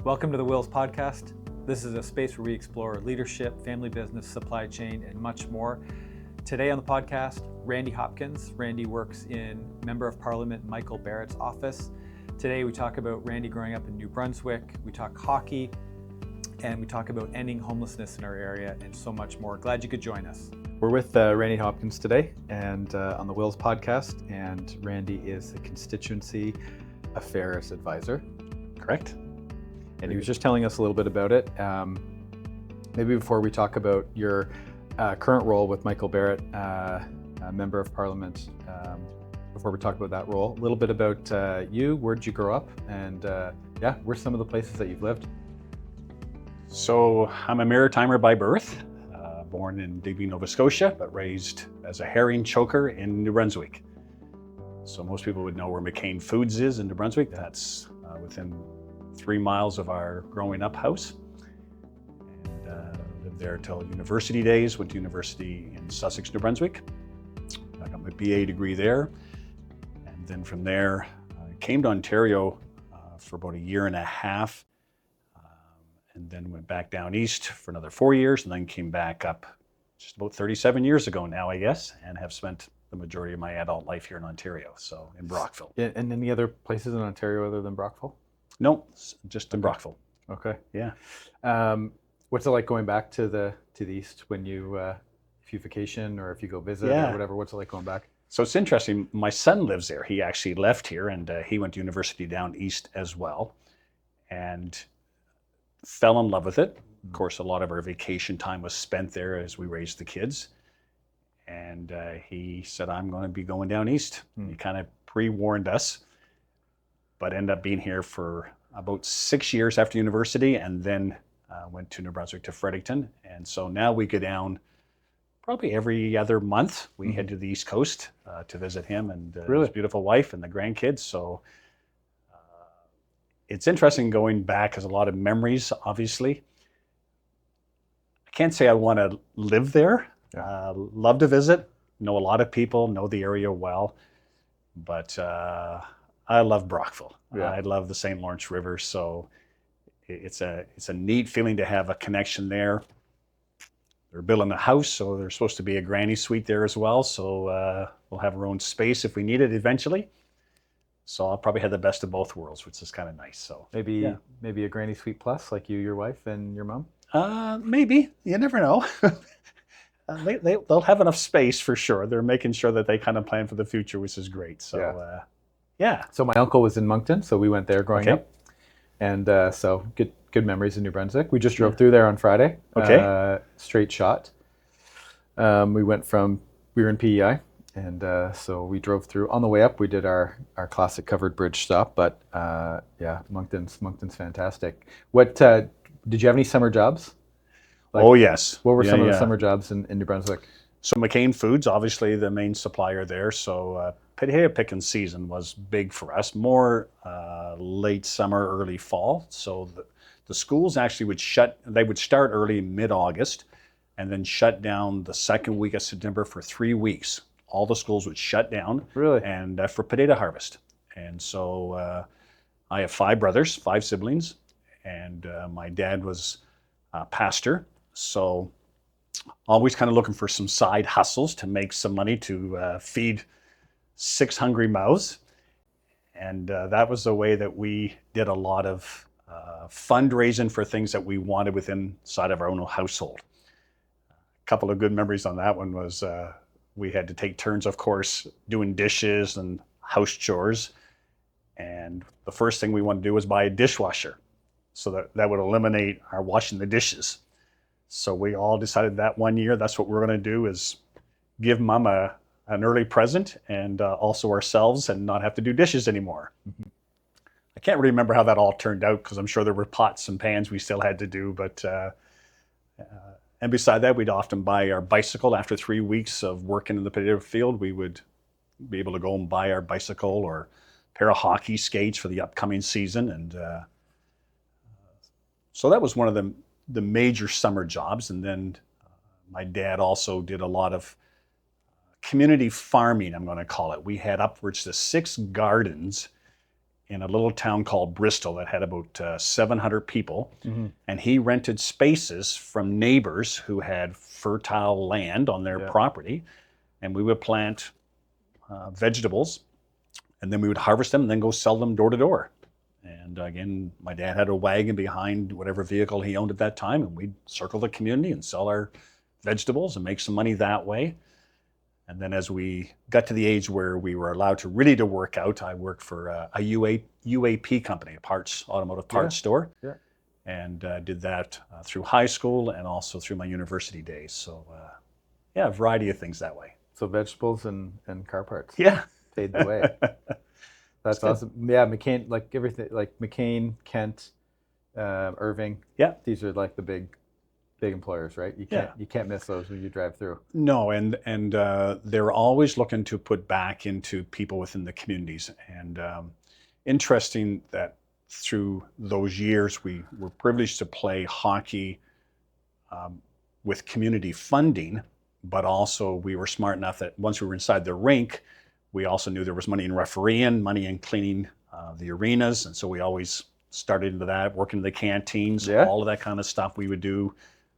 Welcome to the Wills Podcast. This is a space where we explore leadership, family business, supply chain, and much more. Today on the podcast, Randy Hopkins. Randy works in Member of Parliament Michael Barrett's office. Today we talk about Randy growing up in New Brunswick, we talk hockey, and we talk about ending homelessness in our area and so much more. Glad you could join us. We're with Randy Hopkins today and on the Wills Podcast, and Randy is a constituency affairs advisor, correct? And he was just telling us a little bit about it. Maybe before we talk about your current role with Michael Barrett, Member of Parliament, before we talk about that role, a little bit about you. Where did you grow up? And where's some of the places that you've lived? So I'm a Maritimer by birth, born in Digby, Nova Scotia, but raised as a herring choker in New Brunswick. So most people would know where McCain Foods is in New Brunswick. That's within 3 miles of our growing up house. And lived there till university days, went to university in Sussex, New Brunswick. I got my BA degree there. And then from there, I came to Ontario for about 1.5 years. And then went back down east for another 4 years, and then came back up just about 37 years ago now, I guess, and have spent the majority of my adult life here in Ontario, so in Brockville. Yeah, and any other places in Ontario other than Brockville? No, just in Brockville. Okay. Yeah. What's it like going back to the east when you, if you vacation or if you go visit or whatever? What's it like going back? So it's interesting. My son lives there. He actually left here, and he went to university down east as well, and fell in love with it. Of course, a lot of our vacation time was spent there as we raised the kids. And he said, I'm going to be going down east. He kind of pre-warned us, but ended up being here for about 6 years after university, and then went to New Brunswick to Fredericton. And so now we go down probably every other month. We head to the East Coast to visit him and his beautiful wife and the grandkids. So it's interesting going back, as a lot of memories, obviously. I can't say I want to live there. Love to visit, know a lot of people, know the area well, but I love Brockville. I love the St. Lawrence River, so it's a neat feeling to have a connection there. They're building a house, so there's supposed to be a granny suite there as well, so we'll have our own space if we need it eventually. So I'll probably have the best of both worlds, which is kind of nice. So maybe a granny suite plus, like you, your wife, and your mom. Maybe, you never know. They'll have enough space for sure. They're making sure that they kind of plan for the future, which is great. So So my uncle was in Moncton, so we went there growing up, and so good memories in New Brunswick. We just drove through there on Friday. Straight shot. We were in PEI. And so we drove through. On the way up, we did our classic covered bridge stop. But Moncton's fantastic. What did you have any summer jobs? Yes. What were some of the summer jobs in New Brunswick? So McCain Foods, obviously the main supplier there. So potato picking season was big for us. More late summer, early fall. So the schools actually would start early mid-August, and then shut down the second week of September for 3 weeks. All the schools would shut down. Really? And for potato harvest. And so I have 5 brothers, 5 siblings, and my dad was a pastor. So always kind of looking for some side hustles to make some money to feed 6 hungry mouths. And that was the way that we did a lot of fundraising for things that we wanted inside of our own household. A couple of good memories on that one was we had to take turns, of course, doing dishes and house chores. And the first thing we wanted to do was buy a dishwasher, so that would eliminate our washing the dishes. So we all decided that one year, that's what we're going to do, is give Mom an early present and also ourselves, and not have to do dishes anymore. I can't really remember how that all turned out, because I'm sure there were pots and pans we still had to do, but and beside that, we'd often buy our bicycle. After 3 weeks of working in the potato field, we would be able to go and buy our bicycle or a pair of hockey skates for the upcoming season. And so that was one of the major summer jobs. And then my dad also did a lot of community farming, I'm going to call it. We had upwards to 6 gardens in a little town called Bristol that had about 700 people. Mm-hmm. And he rented spaces from neighbors who had fertile land on their property. And we would plant vegetables, and then we would harvest them and then go sell them door to door. And again, my dad had a wagon behind whatever vehicle he owned at that time, and we'd circle the community and sell our vegetables and make some money that way. And then as we got to the age where we were allowed to really to work out, I worked for a UAP company, a automotive parts store, and did that through high school and also through my university days. So a variety of things that way. So vegetables and car parts. Yeah. Paid the way. That's awesome. Yeah, McCain, like everything, like McCain, Kent, Irving. Yeah. These are like the big employers, right? You can't miss those when you drive through. No, and they're always looking to put back into people within the communities. And interesting that through those years we were privileged to play hockey with community funding, but also we were smart enough that once we were inside the rink, we also knew there was money in refereeing, money in cleaning the arenas, and so we always started into that, working in the canteens, all of that kind of stuff we would do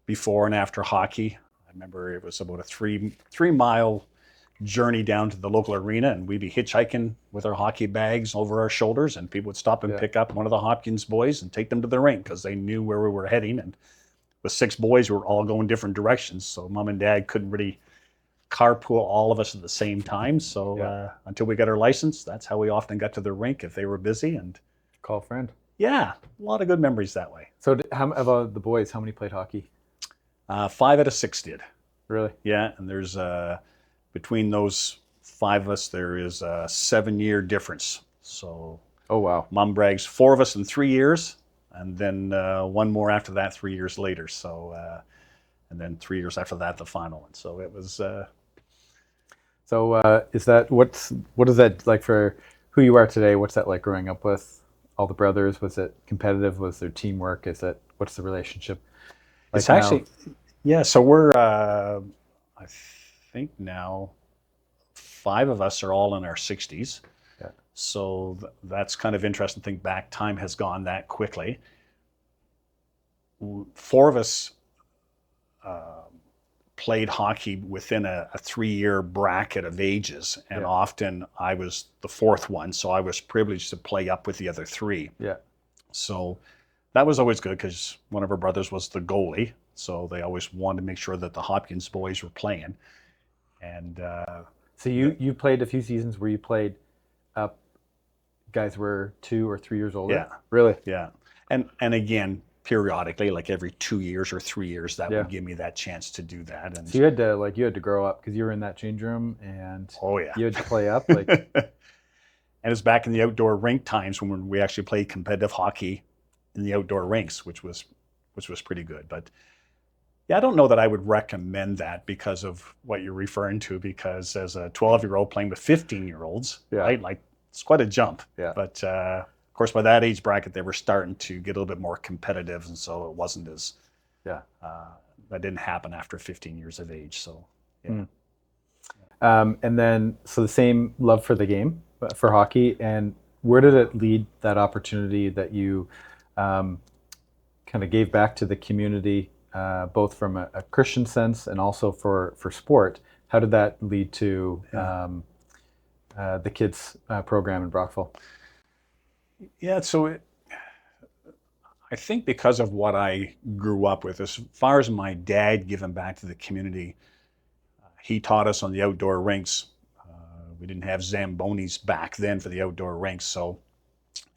before and after hockey. I remember it was about a 3-mile journey down to the local arena, and we'd be hitchhiking with our hockey bags over our shoulders, and people would stop and pick up one of the Hopkins boys and take them to the rink because they knew where we were heading. And with 6 boys, we were all going different directions, so mom and dad couldn't really carpool all of us at the same time. So until we got our license, that's how we often got to the rink if they were busy. And call a friend. Yeah, a lot of good memories that way. So how about the boys? How many played hockey? 5 out of 6 did. Really? Yeah, and there's between those 5 of us, there is a 7-year difference. So oh wow, mom brags 4 of us in 3 years, and then 1 more after that 3 years later. So and then 3 years after that, the final one. So it was. So is that what is that like for who you are today? What's that like growing up with all the brothers? Was it competitive? Was there teamwork? What's the relationship like it's actually now? So we're I think now 5 of us are all in our 60s. Yeah. So that's kind of interesting to think back. Time has gone that quickly. 4 of us played hockey within a 3-year bracket of ages, and often I was the 4th one, so I was privileged to play up with the other 3. Yeah. So that was always good because one of our brothers was the goalie, so they always wanted to make sure that the Hopkins boys were playing. And so you played a few seasons where you played up. Guys were 2 or 3 years older. Yeah. Really? Yeah. And again, periodically, like every 2 years or 3 years, that would give me that chance to do that. And so you had to grow up because you were in that change room, and you had to play up like. And it's back in the outdoor rink times when we actually played competitive hockey in the outdoor rinks, which was pretty good. But yeah, I don't know that I would recommend that because of what you're referring to. Because as a 12-year-old playing with 15-year-olds, right, like it's quite a jump. Yeah. But of course, by that age bracket, they were starting to get a little bit more competitive, and so it wasn't as that didn't happen after 15 years of age. So yeah. And then so the same love for the game, for hockey, and where did it lead, that opportunity that you kind of gave back to the community, both from a Christian sense and also for sport? How did that lead to the kids program in Brockville? Yeah, so I think because of what I grew up with, as far as my dad giving back to the community, he taught us on the outdoor rinks. We didn't have Zambonis back then for the outdoor rinks, so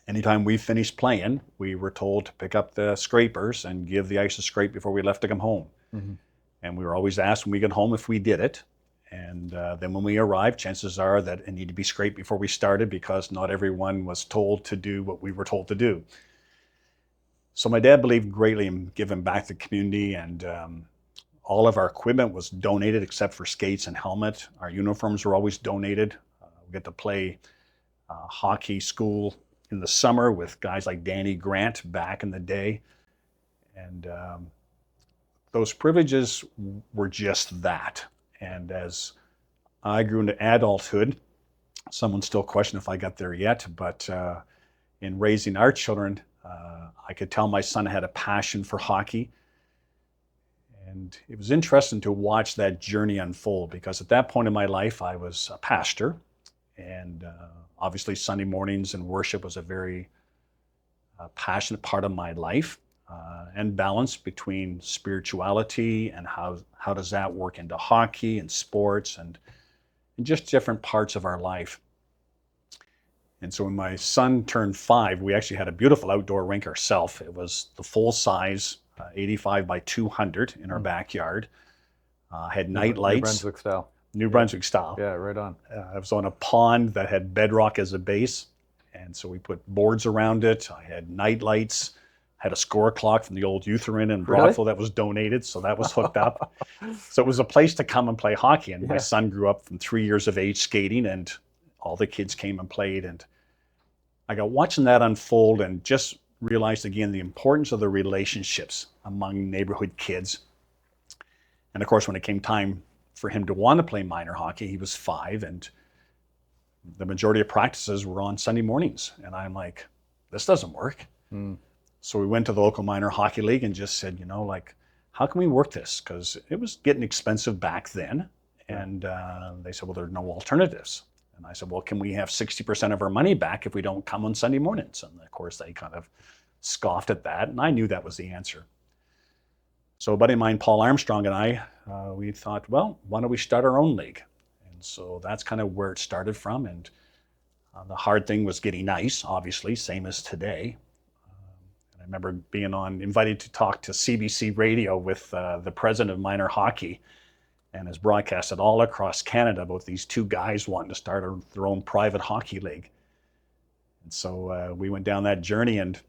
anytime we finished playing, we were told to pick up the scrapers and give the ice a scrape before we left to come home. Mm-hmm. And we were always asked when we got home if we did it. And then when we arrived, chances are that it needed to be scraped before we started because not everyone was told to do what we were told to do. So my dad believed greatly in giving back to the community, and all of our equipment was donated except for skates and helmet. Our uniforms were always donated. We get to play hockey school in the summer with guys like Danny Grant back in the day. And those privileges were just that. And as I grew into adulthood, someone still questioned if I got there yet, but in raising our children, I could tell my son had a passion for hockey. And it was interesting to watch that journey unfold, because at that point in my life, I was a pastor. And obviously Sunday mornings and worship was a very passionate part of my life, and balance between spirituality and how does that work into hockey and sports and just different parts of our life. And so when my son turned 5, we actually had a beautiful outdoor rink ourselves. It was the full size, 85 by 200 in our backyard. Had night lights. New Brunswick style. New Brunswick style. Yeah, right on. I was on a pond that had bedrock as a base. And so we put boards around it. I had night lights, had a score clock from the old Lutheran in Brockville that was donated. So that was hooked up. So it was a place to come and play hockey. And my son grew up from 3 years of age skating, and all the kids came and played. And I got watching that unfold and just realized again the importance of the relationships among neighborhood kids. And of course, when it came time for him to want to play minor hockey, he was 5, and the majority of practices were on Sunday mornings. And I'm like, this doesn't work. So we went to the local minor hockey league and just said, how can we work this? Because it was getting expensive back then. And they said, well, there are no alternatives. And I said, well, can we have 60% of our money back if we don't come on Sunday mornings? And of course, they kind of scoffed at that. And I knew that was the answer. So a buddy of mine, Paul Armstrong, and I, we thought, well, why don't we start our own league? And so that's kind of where it started from. And the hard thing was getting ice, obviously, same as today. And I remember being invited to talk to CBC Radio with the president of minor hockey, and has broadcasted all across Canada about these 2 guys wanting to start their own private hockey league. And so we went down that journey, and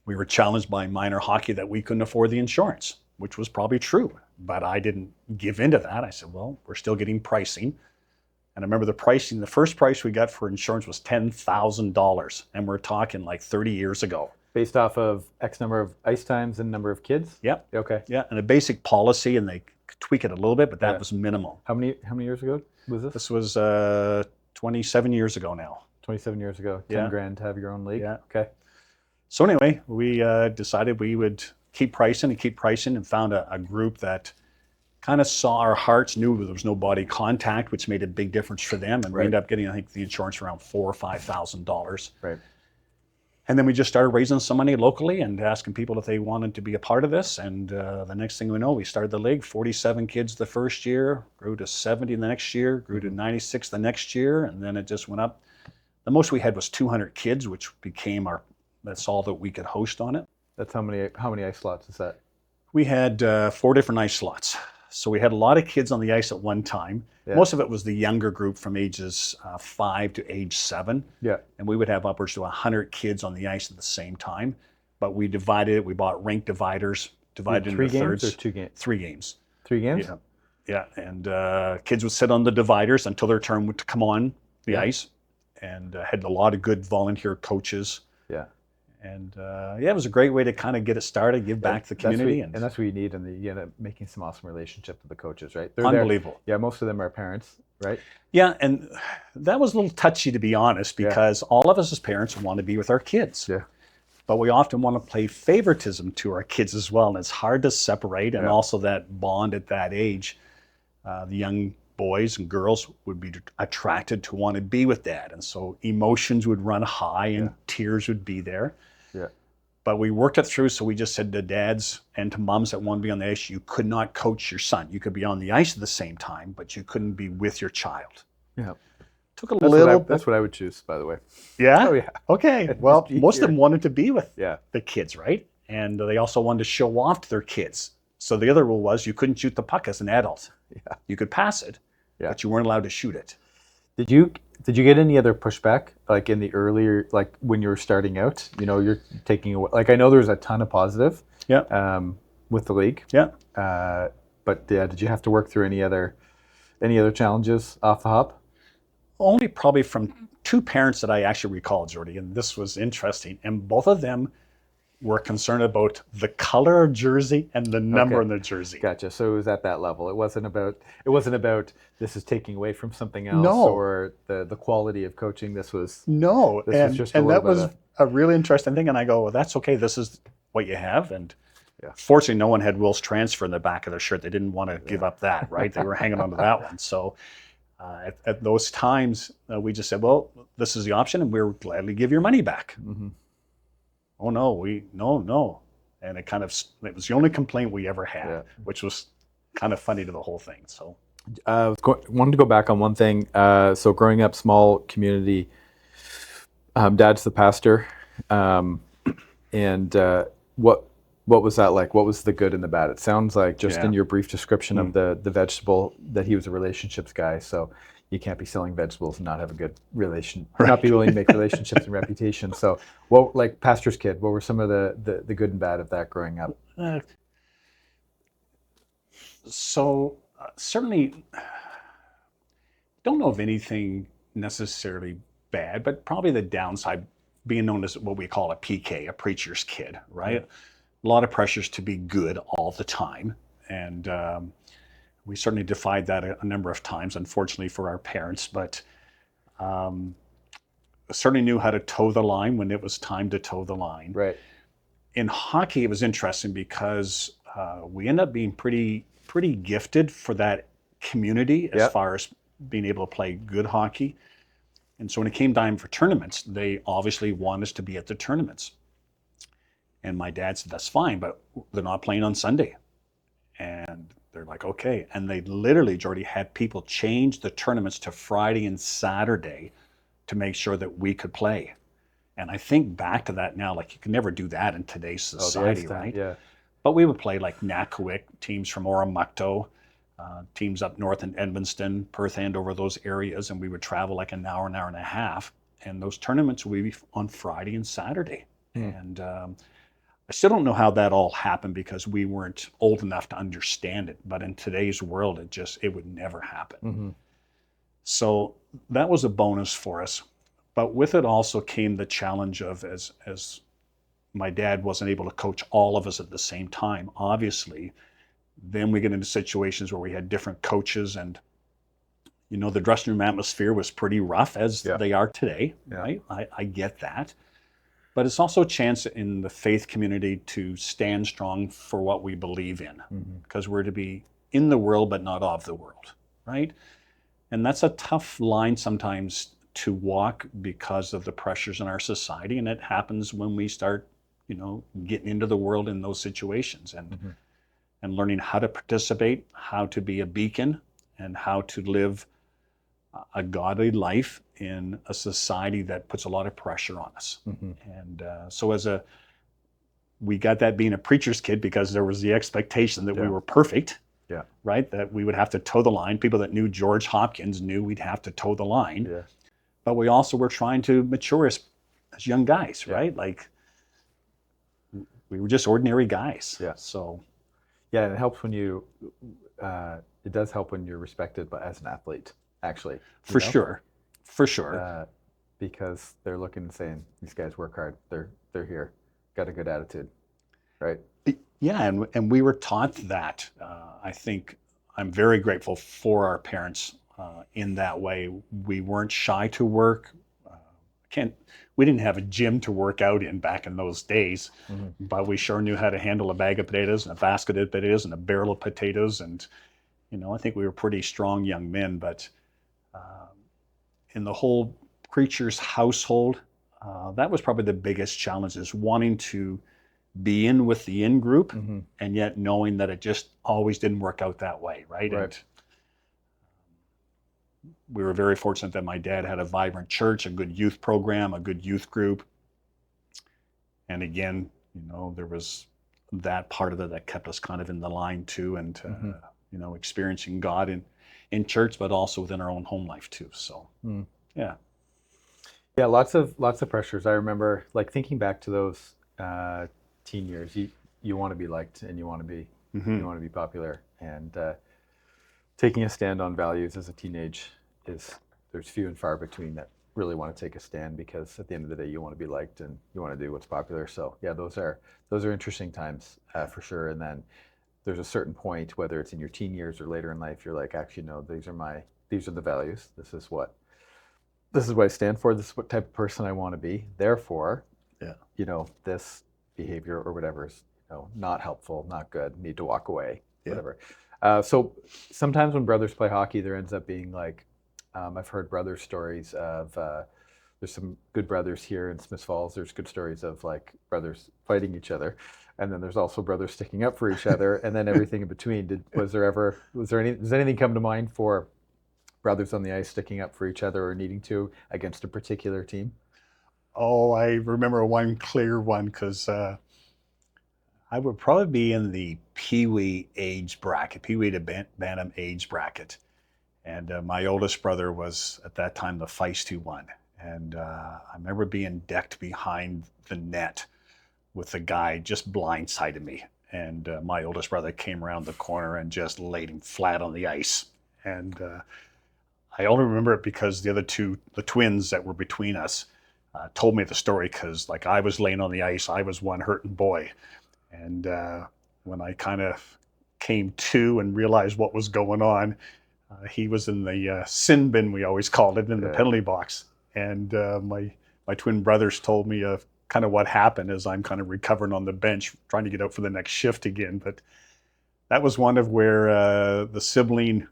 we were challenged by minor hockey that we couldn't afford the insurance, which was probably true. But I didn't give into that. I said, well, we're still getting pricing. And I remember the first price we got for insurance was $10,000. And we're talking like 30 years ago. Based off of X number of ice times and number of kids? Yeah. Okay. Yeah, and a basic policy, and they tweak it a little bit, but that was minimal. How many years ago was this? This was 27 years ago now. 27 years ago. 10 grand to have your own league? Yeah. Okay. So anyway, we decided we would keep pricing and found a group that kind of saw our hearts, knew there was no body contact, which made a big difference for them. And we ended up getting, I think, the insurance around $4,000 or $5,000. Right. And then we just started raising some money locally and asking people if they wanted to be a part of this. And the next thing we know, we started the league. 47 kids the first year, grew to 70 the next year, grew to 96 the next year, and then it just went up. The most we had was 200 kids, which became that's all that we could host on it. That's how many ice slots is that? We had 4 different ice slots. So we had a lot of kids on the ice at one time. Yeah. Most of it was the younger group from ages 5 to age 7. Yeah. And we would have upwards to 100 kids on the ice at the same time. But we divided it. We bought rink dividers, divided into thirds. 3 games or 2 games? 3 games. 3 games? Yeah. Yeah. And kids would sit on the dividers until their turn would come on the ice. And had a lot of good volunteer coaches. Yeah. And it was a great way to kind of get it started, give back to the community. And that's what you need, and you end up making some awesome relationships with the coaches, right? They're unbelievable. There. Yeah, most of them are parents, right? Yeah, and that was a little touchy, to be honest, because all of us as parents want to be with our kids. Yeah. But we often want to play favoritism to our kids as well, and it's hard to separate. And also that bond at that age, the young boys and girls would be attracted to want to be with dad. And so emotions would run high and tears would be there. Yeah. But we worked it through, so we just said to dads and to moms that want to be on the ice, you could not coach your son. You could be on the ice at the same time, but you couldn't be with your child. Yeah. Took a little bit. That's what I would choose, by the way. Yeah? Oh, yeah. Okay. Well, most of them wanted to be with the kids, right? And they also wanted to show off to their kids. So the other rule was you couldn't shoot the puck as an adult. Yeah. You could pass it, but you weren't allowed to shoot it. Did you get any other pushback, like in the earlier, like when you were starting out? You know, you're taking away. Like I know there's a ton of positive. Yeah. With the league. Yeah. But did you have to work through any other challenges off the hop? Only probably from 2 parents that I actually recall, Jordy, and this was interesting. And both of them were concerned about the color of jersey and the number on the jersey. Gotcha. So it was at that level. It wasn't about this is taking away from something else No. or the quality of coaching. This was No. was just a and little that was bit a really interesting thing. And I go, well, that's okay. This is what you have. And Yeah. fortunately, no one had Will's transfer in the back of their shirt. They didn't want to give up that, right? They were hanging on to that one. So at those times, we just said, well, this is the option, and we'll gladly give your money back. Mm-hmm. Oh, no. And it was the only complaint we ever had, which was kind of funny to the whole thing. So wanted to go back on one thing. So growing up, small community, dad's the pastor. And what was that like? What was the good and the bad? It sounds like just in your brief description of the vegetable that he was a relationships guy. So you can't be selling vegetables and not have a good not be willing to make relationships and reputation. So like pastor's kid, what were some of the good and bad of that growing up? Certainly don't know of anything necessarily bad, but probably the downside being known as what we call a PK, a preacher's kid, right? A lot of pressures to be good all the time. And we certainly defied that a number of times, unfortunately for our parents, but certainly knew how to toe the line when it was time to toe the line. Right. In hockey, it was interesting because we ended up being pretty gifted for that community as far as being able to play good hockey. And so when it came time for tournaments, they obviously want us to be at the tournaments. And my dad said, that's fine, but they're not playing on Sunday. And they're like, okay. And they literally, Jordy, had people change the tournaments to Friday and Saturday to make sure that we could play. And I think back to that now, like you can never do that in today's society, right? Yeah. But we would play like Nakawik, teams from Oromocto, teams up north in Edmundston, Perth, Andover, those areas. And we would travel like an hour and a half. And those tournaments would be on Friday and Saturday. And I still don't know how that all happened because we weren't old enough to understand it. But in today's world, it would never happen. Mm-hmm. So that was a bonus for us. But with it also came the challenge of as my dad wasn't able to coach all of us at the same time, obviously, then we get into situations where we had different coaches and, the dressing room atmosphere was pretty rough as they are today, right? I get that. But it's also a chance in the faith community to stand strong for what we believe in, because we're to be in the world but not of the world, right? And that's a tough line sometimes to walk because of the pressures in our society, and it happens when we start, getting into the world in those situations and learning how to participate, how to be a beacon, and how to live a godly life in a society that puts a lot of pressure on us. And so we got that being a preacher's kid because there was the expectation that we were perfect, right? That we would have to toe the line. People that knew George Hopkins knew we'd have to toe the line. Yeah. But we also were trying to mature as young guys, right? Like we were just ordinary guys. Yeah. So. Yeah, and it helps when it does help when you're respected as an athlete, actually. For sure. Because they're looking and saying, these guys work hard. They're here, got a good attitude, right? Yeah, and we were taught that. I think I'm very grateful for our parents in that way. We weren't shy to work. We didn't have a gym to work out in back in those days, but we sure knew how to handle a bag of potatoes and a basket of potatoes and a barrel of potatoes. And, I think we were pretty strong young men, but in the whole preacher's household, that was probably the biggest challenge, is wanting to be in with the in-group and yet knowing that it just always didn't work out that way, right? And we were very fortunate that my dad had a vibrant church, a good youth program, a good youth group. And again, there was that part of it that kept us kind of in the line too, and experiencing God in church, but also within our own home life too. So, yeah, lots of pressures. I remember thinking back to those teen years. You want to be liked and you want to be popular, and taking a stand on values as a teenage there's few and far between really want to take a stand, because at the end of the day, you want to be liked and you want to do what's popular. So yeah, those are interesting times for sure. And then there's a certain point, whether it's in your teen years or later in life, you're like, actually, no, these are the values. This is what I stand for. This is what type of person I want to be. Therefore, Yeah. This behavior or whatever is, not helpful, not good, need to walk away, Yeah. whatever. So sometimes when brothers play hockey, there ends up being like, I've heard brother stories of, there's some good brothers here in Smiths Falls. There's good stories of like brothers fighting each other. And then there's also brothers sticking up for each other, and then everything in between. Does anything come to mind for brothers on the ice sticking up for each other or needing to against a particular team? Oh, I remember one clear one because I would probably be in the peewee age bracket, peewee to bantam age bracket. And my oldest brother was at that time the feisty one. And I remember being decked behind the net with the guy just blindsided me. And my oldest brother came around the corner and just laid him flat on the ice. And I only remember it because the other two, the twins that were between us, told me the story, because like I was laying on the ice, I was one hurting boy. And when I kind of came to and realized what was going on, he was in the sin bin, we always called it, in the penalty box. And my twin brothers told me of kind of what happened as I'm kind of recovering on the bench, trying to get out for the next shift again. But that was one of where the sibling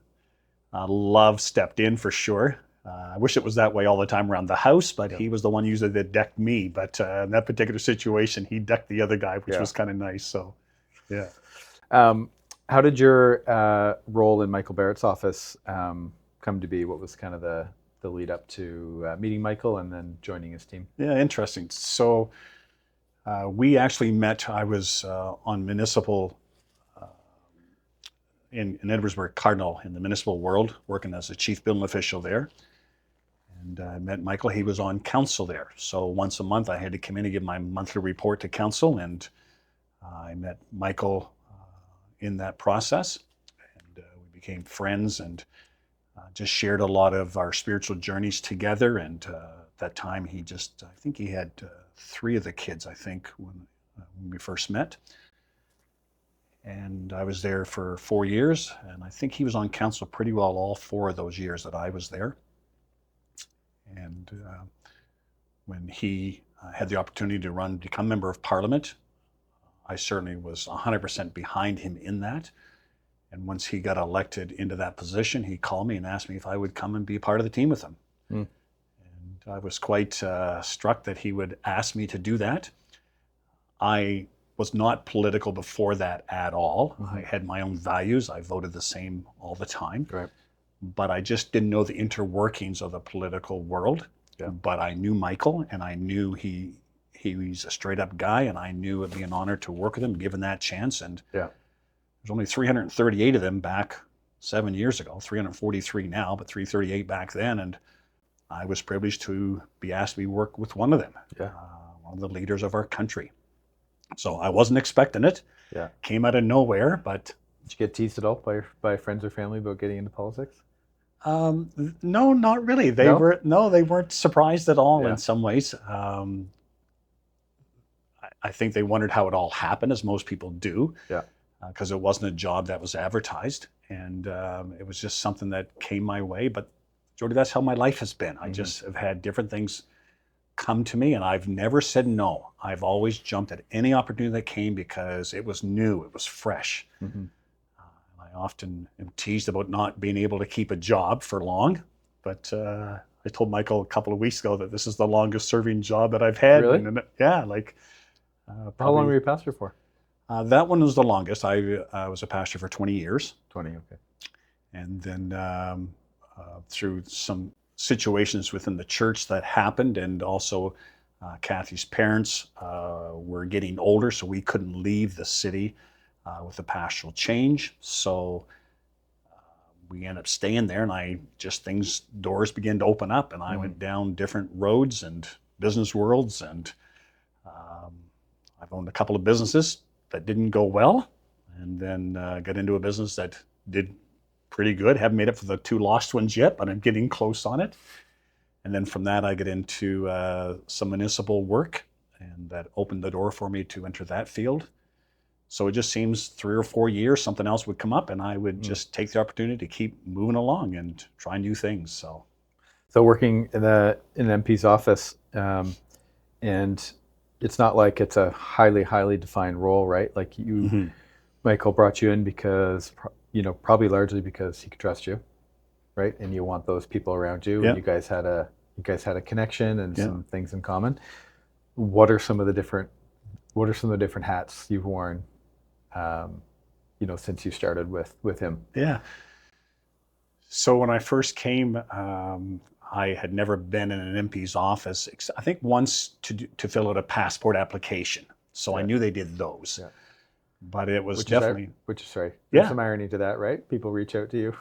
love stepped in for sure. I wish it was that way all the time around the house, but he was the one usually that decked me. But in that particular situation, he decked the other guy, which was kind of nice. So, yeah. How did your role in Michael Barrett's office come to be? What was kind of the lead up to meeting Michael and then joining his team? Yeah, interesting. So we actually met. I was on municipal in Edwardsburg Cardinal in the municipal world, working as a chief building official there. And I met Michael. He was on council there. So once a month, I had to come in and give my monthly report to council. And I met Michael in that process. And we became friends and just shared a lot of our spiritual journeys together. And at that time, I think he had 3 of the kids, I think, when we first met. And I was there for 4 years. And I think he was on council pretty well all 4 of those years that I was there. And when he had the opportunity to become member of parliament, I certainly was 100% behind him in that. And once he got elected into that position, he called me and asked me if I would come and be a part of the team with him. And I was quite struck that he would ask me to do that. I was not political before that at all. I had my own values. I voted the same all the time. Right. But I just didn't know the interworkings of the political world. Yeah. But I knew Michael, and I knew he was a straight up guy, and I knew it'd be an honor to work with him, given that chance. And there's only 338 of them back 7 years ago, 343 now, but 338 back then. And I was privileged to be asked to work with one of them, one of the leaders of our country. So I wasn't expecting it. Yeah. Came out of nowhere, but. Did you get teased at all by friends or family about getting into politics? No, not really. They weren't surprised at all in some ways. I think they wondered how it all happened, as most people do. Yeah. Because it wasn't a job that was advertised, and it was just something that came my way. But Jordy, that's how my life has been. I just have had different things come to me, and I've never said no. I've always jumped at any opportunity that came because it was new, it was fresh. I often am teased about not being able to keep a job for long, but I told Michael a couple of weeks ago that this is the longest serving job that I've had. Really? And, yeah, like. How long were you a pastor for? That one was the longest. I was a pastor for 20 years. 20, okay. And then through some situations within the church that happened, and also Kathy's parents were getting older, so we couldn't leave the city with the pastoral change. So we ended up staying there, and doors began to open up, and I went down different roads and business worlds, and I've owned a couple of businesses that didn't go well, and then got into a business that did pretty good. Haven't made it for the 2 lost ones yet, but I'm getting close on it. And then from that, I get into some municipal work, and that opened the door for me to enter that field. So it just seems 3 or 4 years, something else would come up, and I would just take the opportunity to keep moving along and try new things. So working in an MP's office, and it's not like it's a highly defined role, right? Like you, Michael brought you in because, probably largely because he could trust you, right? And you want those people around you, and you guys had a connection and some things in common. What are some of the different hats you've worn, since you started with him? Yeah. So when I first came, I had never been in an MP's office, I think once to fill out a passport application. So I knew they did those. Yeah. But it was definitely... There's some irony to that, right? People reach out to you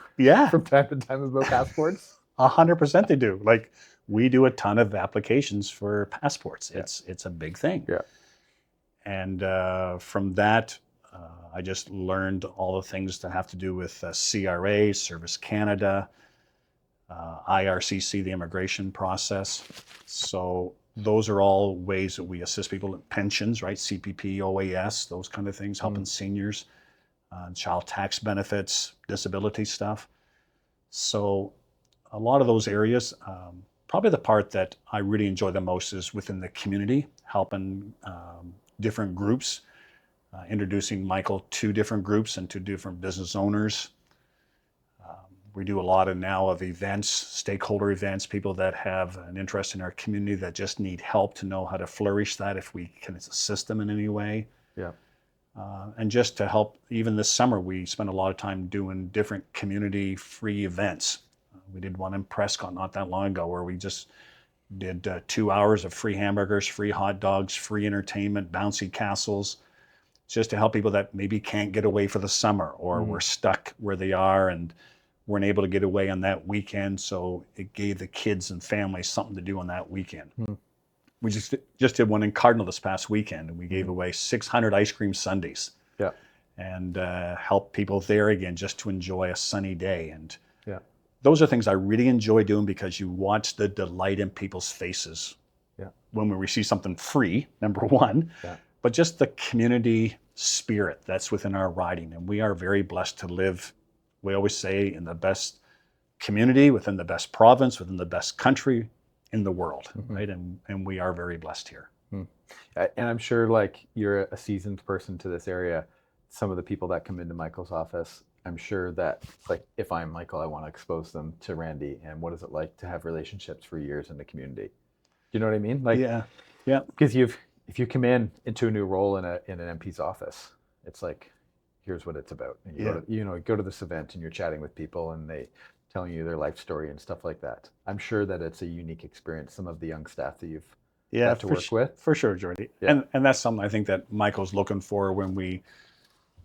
from time to time about passports. 100% they do. Like, we do a ton of applications for passports. Yeah. It's a big thing. Yeah. And from that, I just learned all the things that have to do with CRA, Service Canada, IRCC, the immigration process. So those are all ways that we assist people in pensions, right? CPP, OAS, those kind of things, helping seniors, child tax benefits, disability stuff. So a lot of those areas, probably the part that I really enjoy the most is within the community, helping different groups, introducing Michael to different groups and to different business owners. We do a lot of events, stakeholder events, people that have an interest in our community that just need help to know how to flourish that if we can assist them in any way. Yeah. And just to help, even this summer, we spent a lot of time doing different community free events. We did one in Prescott not that long ago where we just did 2 hours of free hamburgers, free hot dogs, free entertainment, bouncy castles, just to help people that maybe can't get away for the summer or were stuck where they are and weren't able to get away on that weekend. So it gave the kids and families something to do on that weekend. We just did one in Cardinal this past weekend, and we gave away 600 ice cream sundaes. Yeah. And helped people there again just to enjoy a sunny day. And yeah, those are things I really enjoy doing because you watch the delight in people's faces when we receive something free, number one, but just the community spirit that's within our riding. And we are very blessed to live, we always say, in the best community, within the best province, within the best country in the world, right? And we are very blessed here. And I'm sure, like, you're a seasoned person to this area. Some of the people that come into Michael's office, I'm sure that, like, if I'm Michael, I want to expose them to Randy. And what is it like to have relationships for years in the community? Do you know what I mean? Like, yeah. Because if you come into a new role in an MP's office, it's like, here's what it's about. And you go to this event and you're chatting with people and they telling you their life story and stuff like that. I'm sure that it's a unique experience. Some of the young staff that you've got to work with. For sure, Jordy. Yeah. And that's something I think that Michael's looking for when we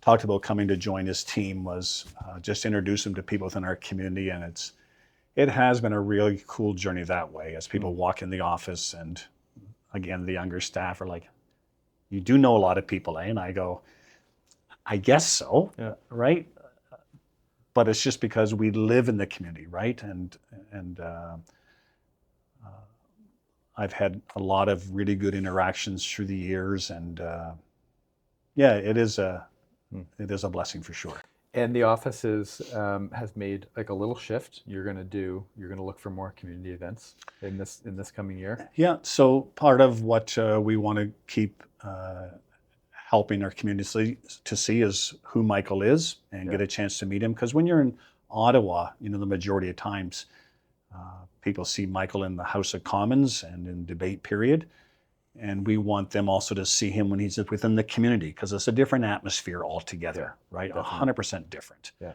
talked about coming to join his team was just introduce him to people within our community. And it has been a really cool journey that way as people walk in the office and again, the younger staff are like, you do know a lot of people, eh? And I go, I guess so, right? But it's just because we live in the community, right? And I've had a lot of really good interactions through the years, and it is a blessing for sure. And the office has made like a little shift. You're gonna look for more community events in this coming year. Yeah. So part of what we want to keep helping our community to see is who Michael is and get a chance to meet him. Because when you're in Ottawa, the majority of times people see Michael in the House of Commons and in debate period. And we want them also to see him when he's within the community because it's a different atmosphere altogether, right? Definitely. 100% different. Yeah.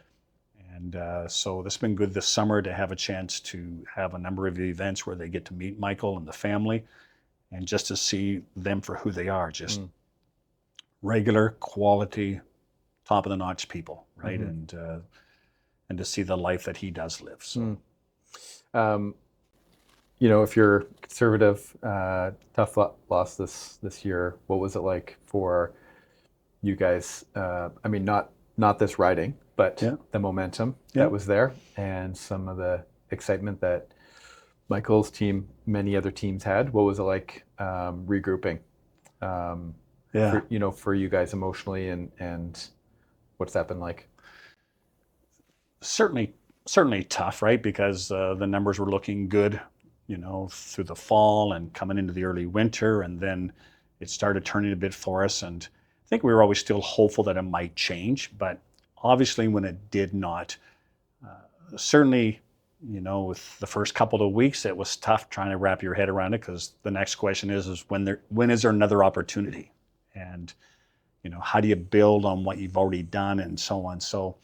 And so this has been good this summer to have a chance to have a number of events where they get to meet Michael and the family and just to see them for who they are, just regular, quality, top of the notch people, right? And to see the life that he does live. So. If you're conservative, tough loss this year, what was it like for you guys? Not this riding, but the momentum that was there and some of the excitement that Michael's team, many other teams had. What was it like regrouping? Yeah. For you guys emotionally, and what's that been like? Certainly tough, right? Because the numbers were looking good, through the fall and coming into the early winter, and then it started turning a bit for us. And I think we were always still hopeful that it might change, but obviously when it did not, certainly, with the first couple of weeks, it was tough trying to wrap your head around it, because the next question is when is there another opportunity? And, how do you build on what you've already done and so on? So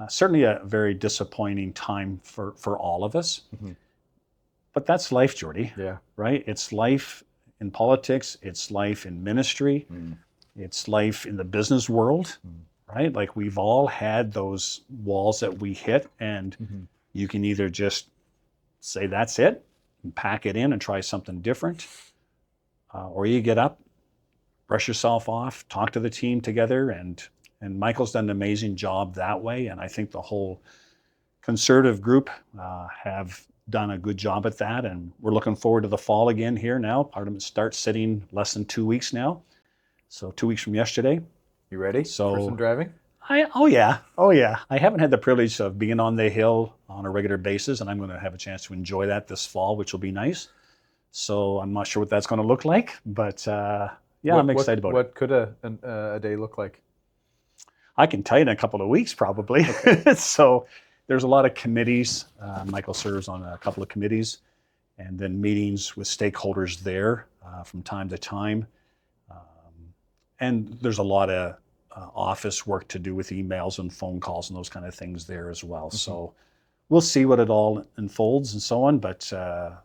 certainly a very disappointing time for all of us. Mm-hmm. But that's life, Jordy. Yeah. Right? It's life in politics. It's life in ministry. It's life in the business world. Right? Like, we've all had those walls that we hit, and you can either just say that's it and pack it in and try something different, or you get up, brush yourself off, talk to the team together, and Michael's done an amazing job that way, and I think the whole Conservative group have done a good job at that, and we're looking forward to the fall again here now. Parliament starts sitting less than 2 weeks now, so 2 weeks from yesterday. You ready for some driving? Oh yeah. I haven't had the privilege of being on the Hill on a regular basis, and I'm going to have a chance to enjoy that this fall, which will be nice. So I'm not sure what that's going to look like, but I'm excited about it. What could a day look like? I can tell you in a couple of weeks, probably. Okay. So there's a lot of committees. Michael serves on a couple of committees, and then meetings with stakeholders there from time to time. And there's a lot of office work to do with emails and phone calls and those kind of things there as well. So we'll see what it all unfolds and so on, but I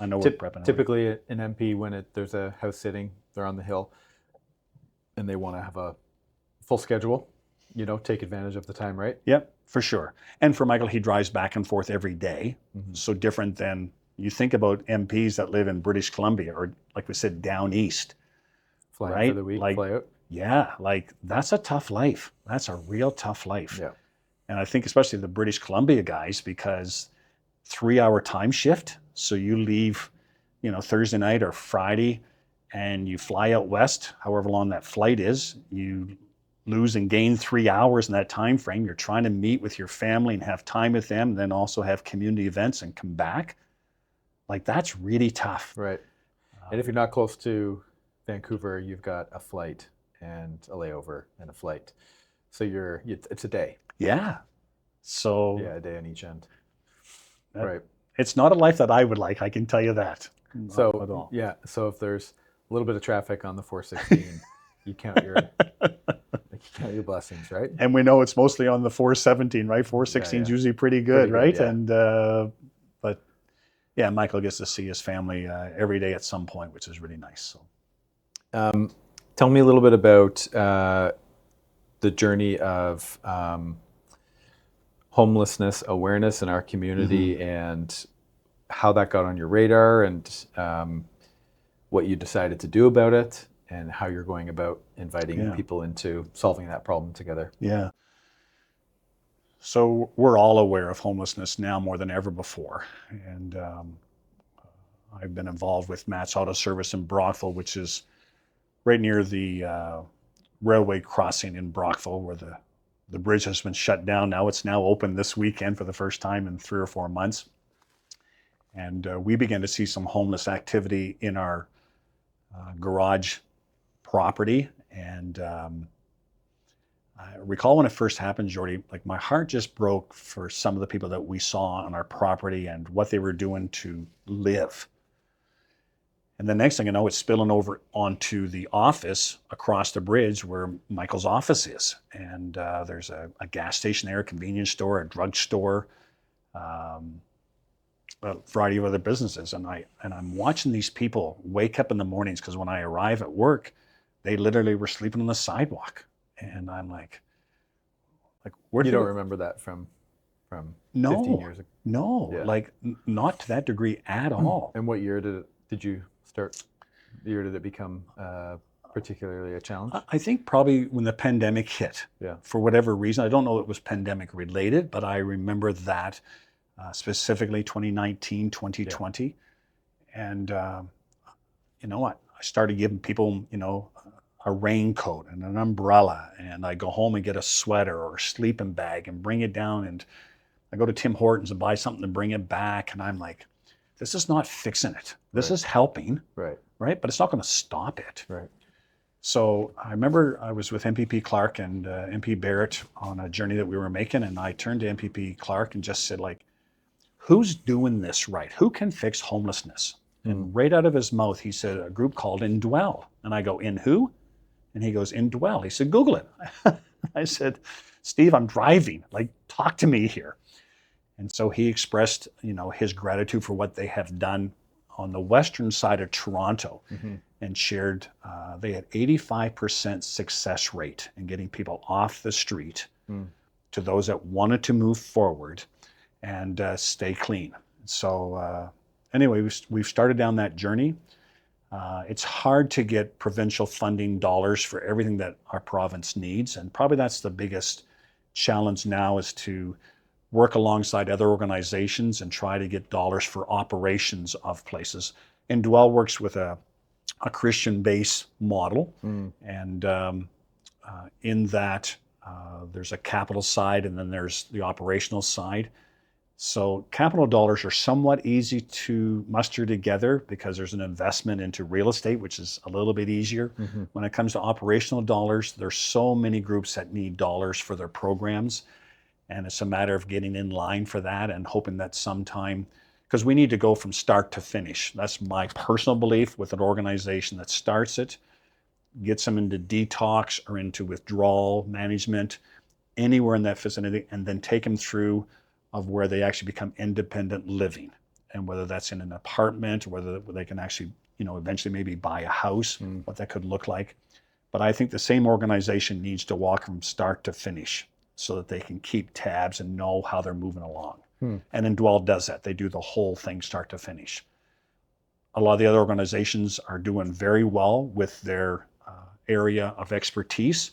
know we're prepping. Typically an MP, when there's a house sitting, they're on the Hill, and they want to have a full schedule, take advantage of the time, right? Yep, for sure. And for Michael, he drives back and forth every day. So different than you think about MPs that live in British Columbia, or like we said, down east. Fly right? for the week, fly out. Yeah, like that's a tough life. That's a real tough life. Yeah. And I think especially the British Columbia guys, because 3-hour time shift. So you leave, Thursday night or Friday, and you fly out west, however long that flight is. You lose and gain 3 hours in that time frame. You're trying to meet with your family and have time with them, and then also have community events and come back. Like, that's really tough. Right. And if you're not close to Vancouver, you've got a flight and a layover and a flight. So it's a day. Yeah. So a day on each end. Right. It's not a life that I would like, I can tell you that. So Not at all. yeah, so if there's a little bit of traffic on the 416, you count your blessings, right? And we know it's mostly on the 417, right? 416 is usually pretty good, right? Yeah. And but yeah, Michael gets to see his family every day at some point, which is really nice. So, tell me a little bit about the journey of homelessness awareness in our community, and how that got on your radar, and what you decided to do about it, and how you're going about inviting people into solving that problem together. Yeah. So we're all aware of homelessness now more than ever before. And I've been involved with Matt's Auto Service in Brockville, which is right near the railway crossing in Brockville, where the bridge has been shut down. Now it's open this weekend for the first time in 3 or 4 months. And we began to see some homeless activity in our garage property. And I recall when it first happened, Jordy, like, my heart just broke for some of the people that we saw on our property and what they were doing to live. And the next thing I know, it's spilling over onto the office across the bridge where Michael's office is. And there's a gas station there, a convenience store, a drugstore, a variety of other businesses. And I'm watching these people wake up in the mornings, because when I arrive at work, they literally were sleeping on the sidewalk. And I'm like, where you don't remember that from 15 years ago? No, not to that degree at all. And what year did you start? The year did it become particularly a challenge? I think probably when the pandemic hit. Yeah. For whatever reason, I don't know if it was pandemic related, but I remember that specifically 2019, 2020. And you know what? I started giving people, a raincoat and an umbrella, and I go home and get a sweater or a sleeping bag and bring it down, and I go to Tim Hortons and buy something and bring it back, and I'm like, this is not fixing it. This is helping, Right. right? But it's not going to stop it. Right. So I remember I was with MP Clark and MP Barrett on a journey that we were making, and I turned to MPP Clark and just said, like, who's doing this right? Who can fix homelessness? And right out of his mouth, he said, a group called Indwell. And I go, in who? And he goes, Indwell. He said, Google it. I said, Steve, I'm driving. Like, talk to me here. And so he expressed, his gratitude for what they have done on the western side of Toronto, and shared they had 85% success rate in getting people off the street to those that wanted to move forward and stay clean. So anyway, we've started down that journey. It's hard to get provincial funding dollars for everything that our province needs, and probably that's the biggest challenge now, is to work alongside other organizations and try to get dollars for operations of places. Indwell works with a Christian-based model, and in that there's a capital side and then there's the operational side. So capital dollars are somewhat easy to muster together because there's an investment into real estate, which is a little bit easier. When it comes to operational dollars, there's so many groups that need dollars for their programs, and it's a matter of getting in line for that and hoping that sometime, because we need to go from start to finish. That's my personal belief with an organization that starts it, gets them into detox or into withdrawal management, anywhere in that vicinity, and then take them through of where they actually become independent living, and whether that's in an apartment or whether they can actually, eventually maybe buy a house, what that could look like. But I think the same organization needs to walk from start to finish so that they can keep tabs and know how they're moving along. And Indwell does that. They do the whole thing start to finish. A lot of the other organizations are doing very well with their area of expertise,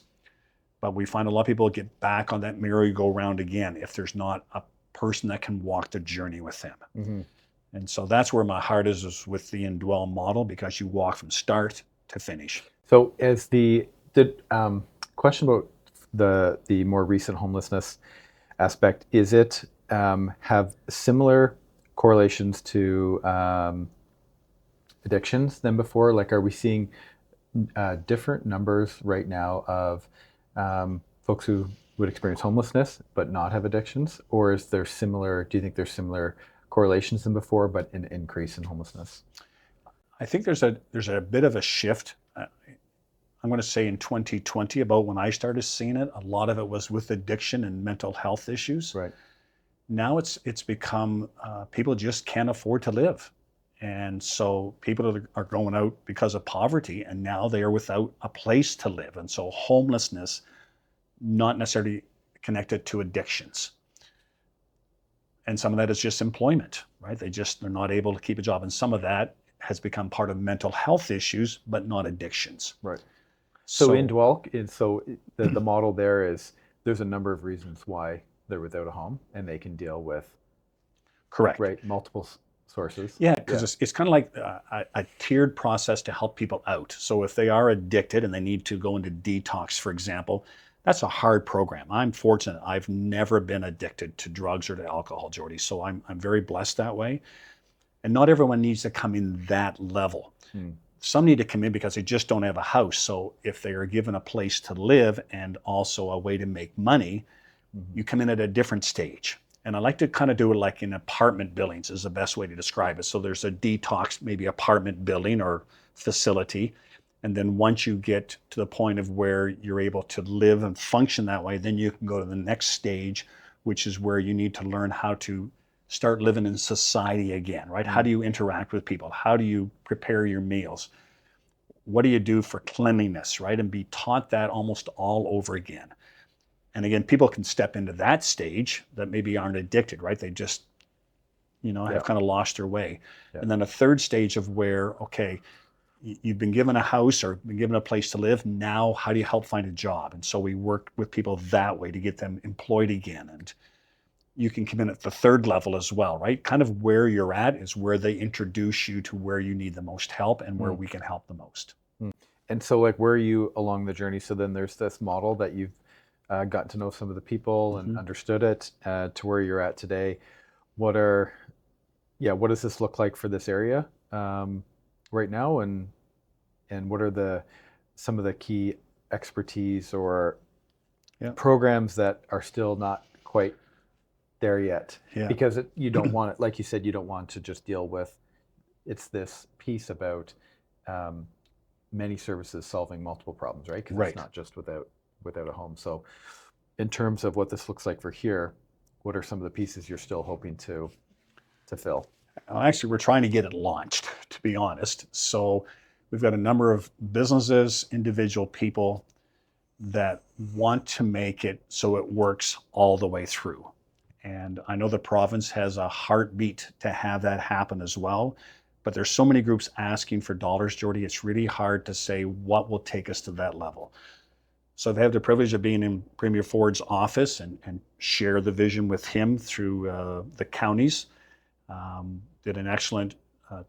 but we find a lot of people get back on that merry-go-round again if there's not a person that can walk the journey with them. And so that's where my heart is with the Indwell model, because you walk from start to finish. So as the question about the more recent homelessness aspect, is it have similar correlations to addictions than before? Like, are we seeing different numbers right now of folks who would experience homelessness but not have addictions? Or is there do you think there's similar correlations than before, but an increase in homelessness? I think there's a bit of a shift. I'm going to say in 2020, about when I started seeing it, a lot of it was with addiction and mental health issues. Right. Now it's become people just can't afford to live. And so people are going out because of poverty, and now they are without a place to live. And so homelessness, not necessarily connected to addictions. And some of that is just employment, right? They're not able to keep a job. And some of that has become part of mental health issues, but not addictions. Right. So Indwell, the model there is there's a number of reasons why they're without a home, and they can deal with correct, right, multiple sources. Yeah, because it's kind of like a tiered process to help people out. So if they are addicted and they need to go into detox, for example, that's a hard program. I'm fortunate. I've never been addicted to drugs or to alcohol, Jordy. So I'm very blessed that way. And not everyone needs to come in that level. Some need to come in because they just don't have a house. So if they are given a place to live and also a way to make money, you come in at a different stage. And I like to kind of do it like in apartment buildings is the best way to describe it. So there's a detox, maybe apartment building or facility. And then once you get to the point of where you're able to live and function that way, then you can go to the next stage, which is where you need to learn how to start living in society again, right? How do you interact with people? How do you prepare your meals? What do you do for cleanliness, right? And be taught that almost all over again. And again, people can step into that stage that maybe aren't addicted, right? They just, have kind of lost their way. Yeah. And then a third stage of where, okay, you've been given a house or been given a place to live. Now, how do you help find a job? And so we work with people that way to get them employed again. And you can come in at the third level as well, right? Kind of where you're at is where they introduce you to where you need the most help and where we can help the most. And so, like, where are you along the journey? So then there's this model that you've gotten to know some of the people and understood it to where you're at today. What does this look like for this area right now? And what are some of the key expertise or programs that are still not quite there yet? Yeah. Because you don't want it, like you said, you don't want to just deal with, it's this piece about many services solving multiple problems, right? Because it's not just without a home. So in terms of what this looks like for here, what are some of the pieces you're still hoping to fill? Actually, we're trying to get it launched, to be honest. So we've got a number of businesses, individual people that want to make it so it works all the way through. And I know the province has a heartbeat to have that happen as well. But there's so many groups asking for dollars, Jordy, it's really hard to say what will take us to that level. So I've had the privilege of being in Premier Ford's office and share the vision with him through the counties. Did an excellent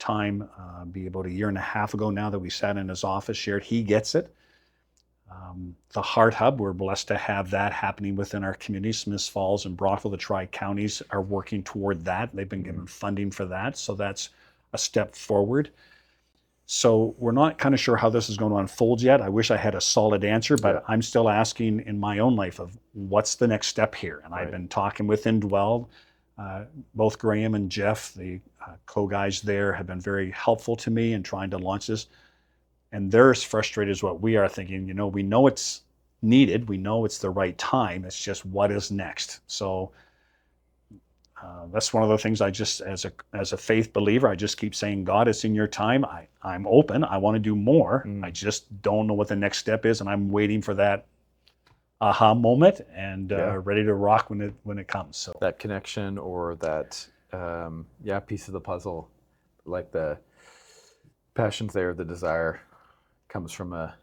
time, be about a year and a half ago now that we sat in his office, shared. He gets it. The Heart Hub, we're blessed to have that happening within our community. Smiths Falls and Brockville, the tri-counties, are working toward that. They've been given funding for that. So that's a step forward. So we're not kind of sure how this is going to unfold yet. I wish I had a solid answer, but I'm still asking in my own life of what's the next step here. And I've been talking with Indwell. Both Graham and Jeff, the co-guys there, have been very helpful to me in trying to launch this. And they're as frustrated as what we are, thinking, we know it's needed. We know it's the right time. It's just what is next. So that's one of the things I just, as a faith believer, I just keep saying, God, it's in your time. I'm open. I want to do more. I just don't know what the next step is. And I'm waiting for that aha moment and ready to rock when it comes. So that connection or that piece of the puzzle, like the passion's there, the desire comes from a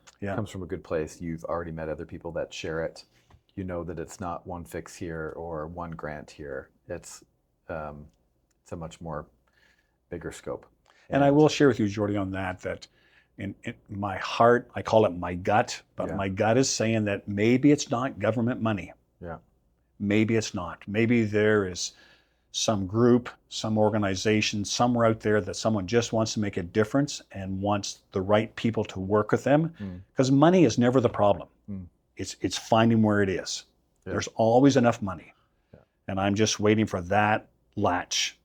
good place. You've already met other people that share it. You know that it's not one fix here or one grant here. It's a much more bigger scope. And I will share with you, Jordy, on that in my heart, I call it my gut, but my gut is saying that maybe it's not government money. Yeah. Maybe it's not. Maybe there is some group, some organization, somewhere out there that someone just wants to make a difference and wants the right people to work with them. Because money is never the problem. It's finding where it is. Yeah. There's always enough money. Yeah. And I'm just waiting for that latch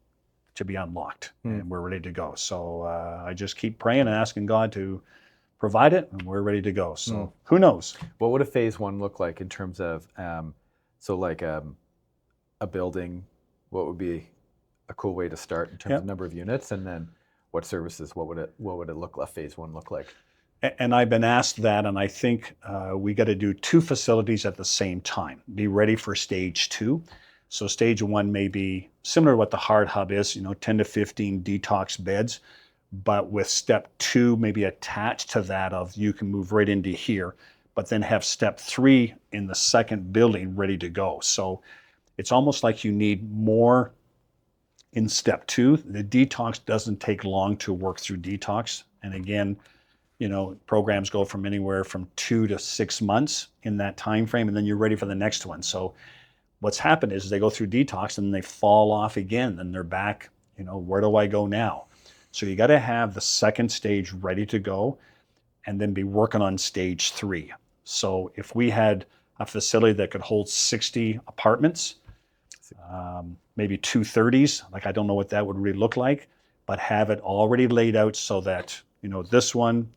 to be unlocked and we're ready to go. So I just keep praying and asking God to provide it and we're ready to go. So who knows? What would a phase one look like in terms of, a building? What would be a cool way to start in terms of number of units, and then what services? What would it look like? Phase one look like? And I've been asked that, and I think we got to do 2 facilities at the same time. Be ready for stage 2. So stage 1 may be similar to what the Heart Hub is, 10 to 15 detox beds, but with step 2 maybe attached to that of you can move right into here, but then have step 3 in the second building ready to go. So it's almost like you need more in step 2. The detox doesn't take long to work through detox. And again, programs go from anywhere from 2 to 6 months in that time frame, and then you're ready for the next one. So what's happened is they go through detox and they fall off again, and they're back, where do I go now? So you got to have the second stage ready to go and then be working on stage 3. So if we had a facility that could hold 60 apartments, maybe 2 30s, I don't know what that would really look like, but have it already laid out so that, this one,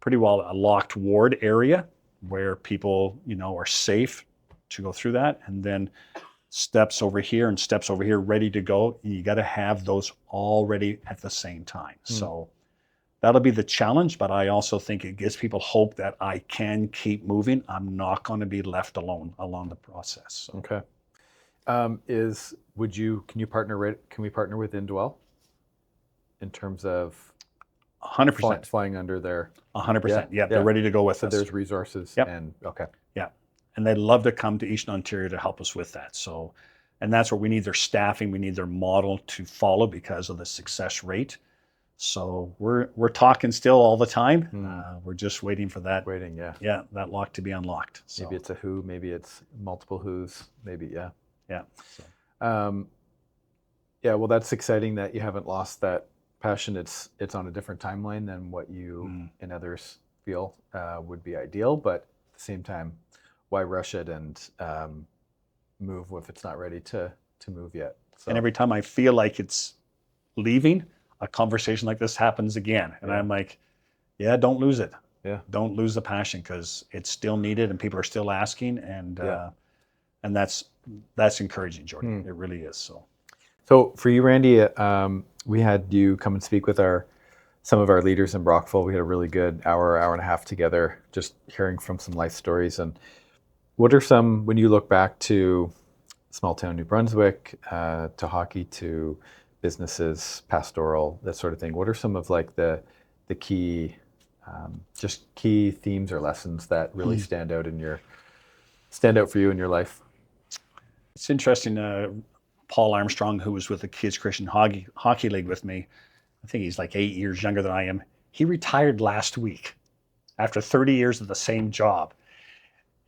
pretty well a locked ward area where people, are safe to go through that. And then steps over here and steps over here ready to go. You got to have those already at the same time. So that'll be the challenge, but I also think it gives people hope that I can keep moving. I'm not going to be left alone along the process. So. Okay. Can we partner with Indwell in terms of 100% flying under their 100%. Yeah, they're ready to go with us. So there's resources. Yep. And okay. Yeah. And they'd love to come to Eastern Ontario to help us with that. So And that's where we need their staffing, we need their model to follow because of the success rate. So we're talking still all the time. We're just waiting for that. Waiting, yeah. Yeah, that lock to be unlocked. So, Maybe it's a who, maybe it's multiple who's, maybe, yeah. yeah. So. Yeah, well, that's exciting that you haven't lost that passion. It's on a different timeline than what you and others feel would be ideal. But at the same time, why rush it and move if it's not ready to move yet? So. And every time I feel like it's leaving, a conversation like this happens again. And I'm like, yeah, don't lose it. Yeah. Don't lose the passion, because it's still needed and people are still asking. And that's encouraging, Jordan. It really is. So for you, Randy, we had you come and speak with some of our leaders in Brockville. We had a really good hour and a half together, just hearing from some life stories. And what are some, when you look back to small town New Brunswick, to hockey, to businesses, pastoral, that sort of thing, what are some of like the key, just key themes or lessons that really stand out for you in your life? It's interesting. Paul Armstrong, who was with the Kids Christian Hockey League with me, I think he's like 8 years younger than I am. He retired last week after 30 years of the same job.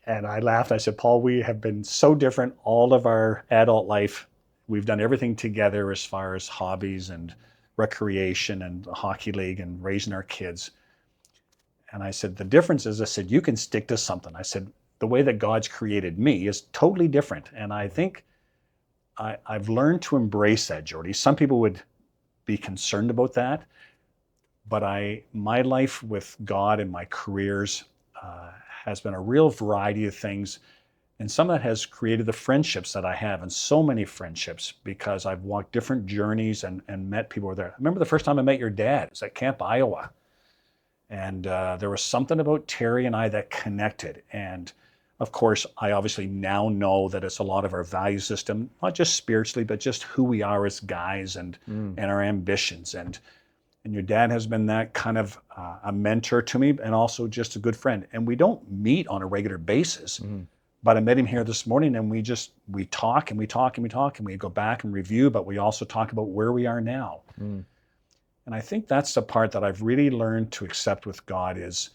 And I laughed. I said, Paul, we have been so different all of our adult life. We've done everything together as far as hobbies and recreation and the hockey league and raising our kids. And I said, the difference is, I said, you can stick to something. I said, the way that God's created me is totally different. And I think I've learned to embrace that, Jordy. Some people would be concerned about that, but my life with God and my careers has been a real variety of things. And some of that has created the friendships that I have, and so many friendships, because I've walked different journeys and met people there. I remember the first time I met your dad. It was at Camp Iowa. And there was something about Terry and I that connected. And of course, I obviously now know that it's a lot of our value system, not just spiritually, but just who we are as guys and our ambitions. And your dad has been that kind of a mentor to me, and also just a good friend. And we don't meet on a regular basis. But I met him here this morning, and we talk and we talk and we talk, and we go back and review, but we also talk about where we are now. And I think that's the part that I've really learned to accept with God, is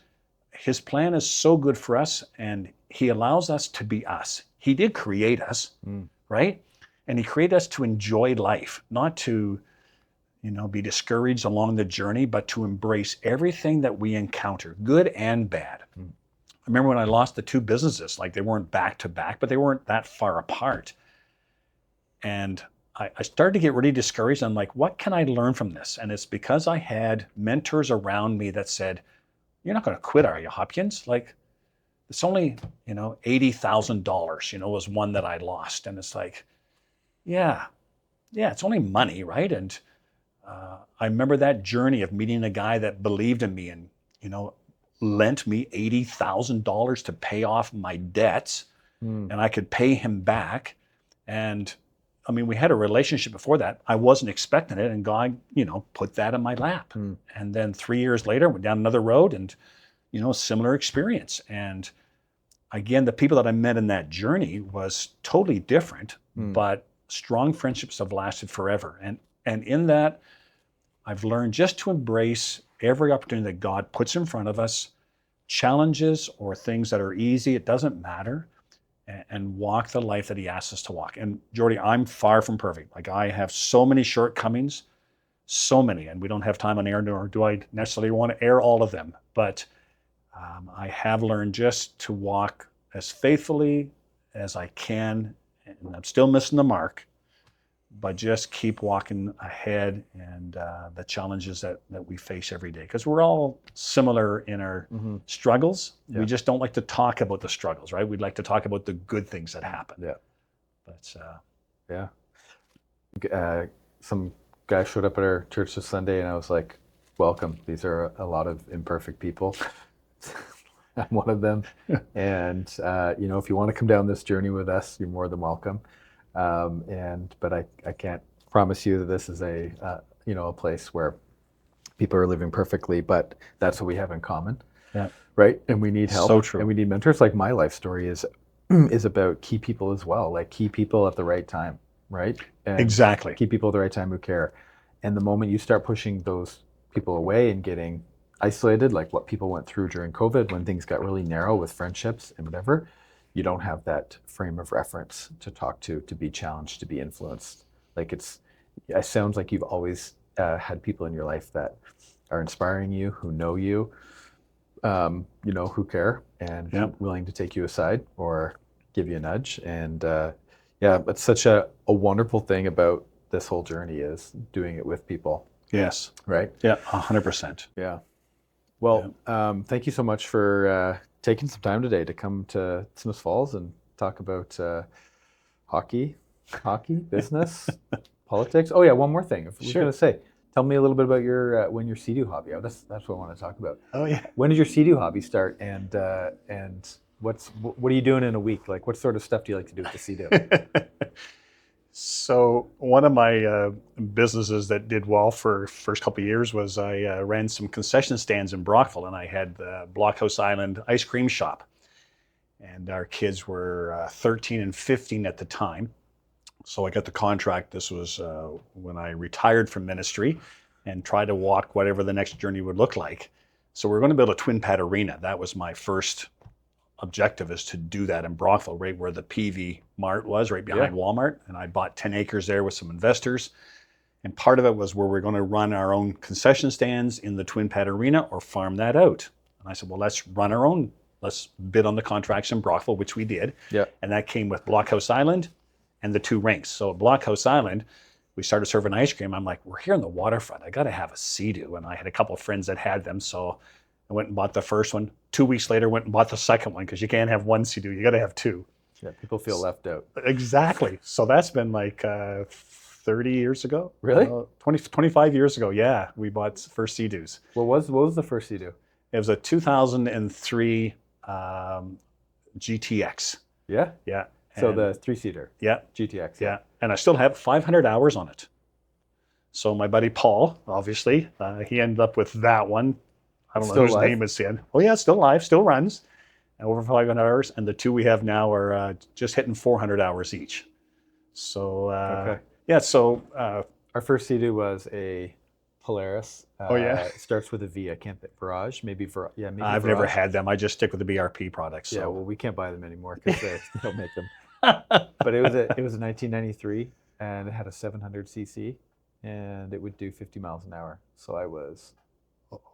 his plan is so good for us, and he allows us to be us. He did create us, right? And he created us to enjoy life, not to, be discouraged along the journey, but to embrace everything that we encounter, good and bad. I remember when I lost the two businesses, like they weren't back to back, but they weren't that far apart. And I started to get really discouraged. I'm like, what can I learn from this? And it's because I had mentors around me that said, you're not going to quit, are you, Hopkins? Like, it's only, $80,000, was one that I lost. And it's like, yeah, it's only money, right? And I remember that journey of meeting a guy that believed in me and, lent me $80,000 to pay off my debts, and I could pay him back. And I mean, we had a relationship before that. I wasn't expecting it, and God, put that in my lap. And then 3 years later, went down another road, and, similar experience. And again, the people that I met in that journey was totally different, but strong friendships have lasted forever. And in that, I've learned just to embrace every opportunity that God puts in front of us, challenges or things that are easy, it doesn't matter, and walk the life that he asks us to walk. And Jordy, I'm far from perfect. Like, I have so many shortcomings, so many, and we don't have time on air, nor do I necessarily want to air all of them. But I have learned just to walk as faithfully as I can, and I'm still missing the mark, but just keep walking ahead and the challenges that we face every day. Because we're all similar in our struggles. Yeah. We just don't like to talk about the struggles, right? We'd like to talk about the good things that happen. Yeah. But some guy showed up at our church this Sunday, and I was like, welcome. These are a lot of imperfect people. I'm one of them. And, if you want to come down this journey with us, you're more than welcome. But I can't promise you that this is a place where people are living perfectly, but that's what we have in common. Yeah. Right. And we need help. So true. And we need mentors. Like, my life story is is about key people as well, like key people at the right time, right? And Exactly. key people at the right time who care. And the moment you start pushing those people away and getting isolated, like what people went through during COVID when things got really narrow with friendships and whatever, you don't have that frame of reference to talk to be challenged, to be influenced. Like it sounds like you've always had people in your life that are inspiring you, who know you, who care and Yep. willing to take you aside or give you a nudge. And it's such a wonderful thing about this whole journey is doing it with people. Yes. Right? Yeah, 100%. Yeah. Well, thank you so much for taking some time today to come to Smith Falls and talk about hockey, business, politics. Oh yeah, one more thing. I was Sure. going to say, tell me a little bit about your Sea-Doo hobby. That's what I want to talk about. Oh yeah. When did your Sea-Doo hobby start, and what are you doing in a week? Like, what sort of stuff do you like to do with the Sea-Doo? So one of my businesses that did well for first couple of years was I ran some concession stands in Brockville, and I had the Blockhouse Island ice cream shop. And our kids were 13 and 15 at the time. So I got the contract. This was when I retired from ministry and tried to walk whatever the next journey would look like. So we're going to build a twin pad arena. That was my first objective, is to do that in Brockville, right where the PV Mart was, right behind Walmart. And I bought 10 acres there with some investors. And part of it was where we're going to run our own concession stands in the twin pad arena or farm that out. And I said, well, let's run our own. Let's bid on the contracts in Brockville, which we did. Yeah. And that came with Blockhouse Island and the 2 rinks. So at Blockhouse Island, we started serving ice cream. I'm like, we're here on the waterfront. I got to have a Sea-Doo. And I had a couple of friends that had them. So I went and bought the first one. 2 weeks later, went and bought the second one, because you can't have one Sea-Doo. You got to have 2. Yeah, people feel left out. Exactly. So that's been like 30 years ago. Really? 25 years ago. Yeah, we bought first Sea-Doos. What was the first Sea-Doo? It was a 2003 GTX. Yeah. Yeah. So And- the 3-seater. Yeah. GTX. Yeah. And I still have 500 hours on it. So my buddy Paul, obviously, he ended up with that one. I don't know Still whose alive? name it's in. Oh yeah, it's still live, still runs. Over 500 hours. And the 2 we have now are just hitting 400 hours each. So Okay. yeah, so Our first Sea-Doo was a Polaris. Oh, yeah? It starts with a V. I can't think. Virage, maybe maybe I've never Virage. had them. I just stick with the BRP products. So. Yeah, well, we can't buy them anymore because they don't make them. But it was a 1993, and it had a 700cc, and it would do 50 miles an hour. So I was,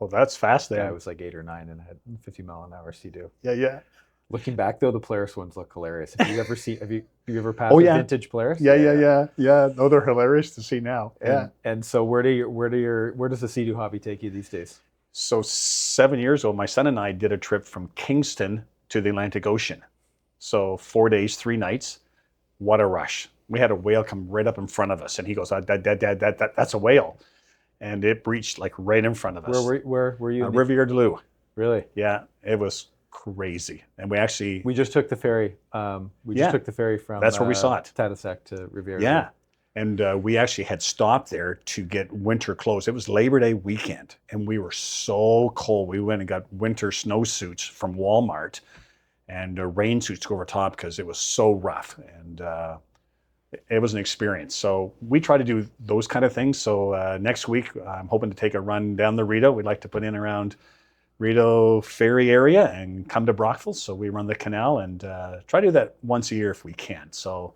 Oh, that's fast then. I was like 8 or 9 and had 50 mile an hour Sea-Doo. Yeah. Looking back though, the Polaris ones look hilarious. Have you ever passed Oh, a yeah. vintage Polaris? Yeah. No, they're hilarious to see now. Yeah. And so where does the Sea-Doo hobby take you these days? So 7 years ago, my son and I did a trip from Kingston to the Atlantic Ocean. So 4 days, 3 nights. What a rush. We had a whale come right up in front of us, and he goes, Dad, that's a whale. And it breached like right in front of us. Where were you? Riviere de Loup. Really? Yeah, it was crazy. And We just took the ferry. Yeah. Took the ferry from. That's where we saw it. Tadoussac to Riviera. Yeah. And we actually had stopped there to get winter clothes. It was Labor Day weekend, and we were so cold. We went and got winter snowsuits from Walmart and rain suits to go over top because it was so rough. And it was an experience. So we try to do those kind of things. So next week, I'm hoping to take a run down the Rideau. We'd like to put in around Rideau Ferry area and come to Brockville. So we run the canal and try to do that once a year if we can. So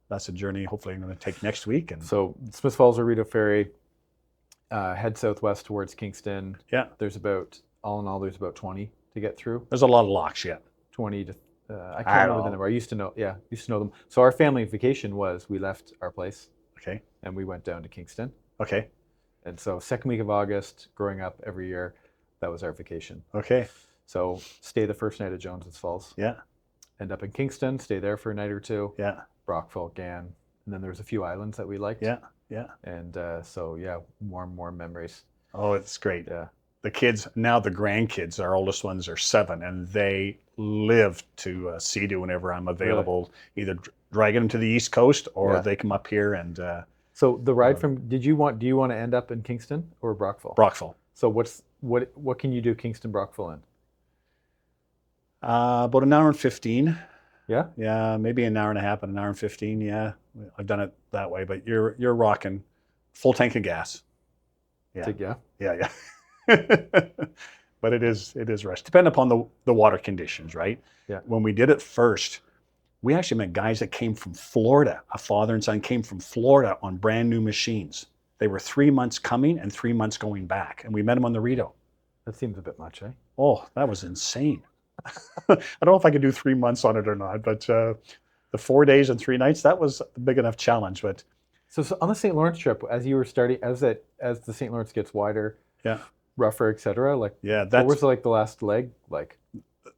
that's a journey hopefully I'm going to take next week. And So Smith Falls or Rideau Ferry, head southwest towards Kingston. Yeah. There's about, all in all, there's about 20 to get through. there's a lot of locks yet. 20 to, I I can't remember know. the number. I used to know them. So our family vacation was, we left our place Okay. and we went down to Kingston. Okay. And so second week of August, growing up every year, that was our vacation. Okay. So stay the first night at Jones's Falls. Yeah. End up in Kingston, stay there for a night or two. Yeah. Brockville, Gann, and then there was a few islands that we liked. Yeah. Yeah. And more memories. Oh, it's great. Yeah. The kids, now the grandkids, our oldest ones are 7, and they live to Sea-Doo whenever I'm available, either dragging them to the East Coast or Yeah. they come up here and So the ride from, do you want to end up in Kingston or Brockville? Brockville. So what can you do Kingston Brockville in? About an hour and 15. Yeah. Yeah, maybe an hour and a half, an hour and 15. Yeah, I've done it that way. But you're rocking full tank of gas. Yeah, Yeah. yeah. But it is rush. Depending upon the water conditions, right? Yeah. When we did it first, we actually met guys that came from Florida. A father and son came from Florida on brand new machines. They were 3 months coming and 3 months going back, and we met them on the Rito. That seems a bit much, eh? Oh, that was insane. I don't know if I could do 3 months on it or not, but the 4 days and 3 nights, that was a big enough challenge. But So on the St. Lawrence trip, as you were starting, as the St. Lawrence gets wider, yeah, rougher, etc., like, yeah, what was like the last leg like?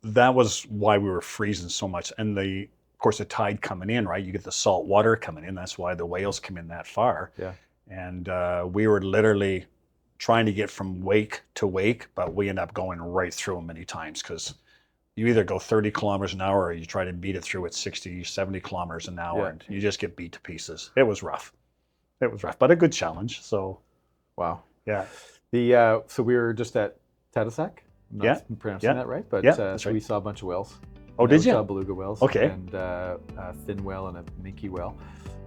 that was why we were freezing so much. And of course, the tide coming in, right? You get the salt water coming in. That's why the whales come in that far. Yeah. And we were literally trying to get from wake to wake, but we end up going right through them many times because you either go 30 kilometers an hour or you try to beat it through at 60, 70 kilometers an hour, Yeah. and you just get beat to pieces. It was rough. It was rough, but a good challenge. So, Wow. yeah. So we were just at Tadoussac. I'm not Yeah. pronouncing Yeah. that right, but Yeah, that's so right. we saw a bunch of whales. Oh, did We saw you? beluga whales. Okay. And a fin whale and a minke whale.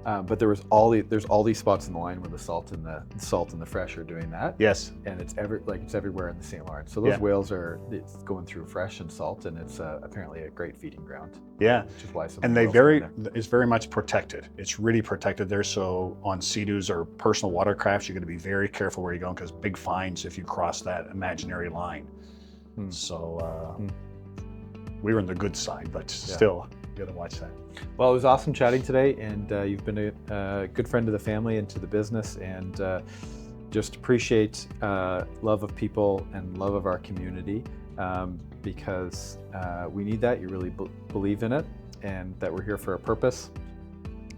But there's all these spots in the line where the salt and the fresh are doing that. Yes. And it's everywhere in the St. Lawrence. So those Yeah. whales it's going through fresh and salt, and it's apparently a great feeding ground. Yeah. Which is why some And of the they whales come there. it's very much protected. It's really protected there. So on Sea-Doos or personal watercrafts, you're going to be very careful where you're going because big fines if you cross that imaginary line. Hmm. So we were on the good side, but still, you got to watch that. Well, it was awesome chatting today, and you've been a good friend to the family and to the business, and just appreciate love of people and love of our community, because we need that. You really believe in it, and that we're here for a purpose,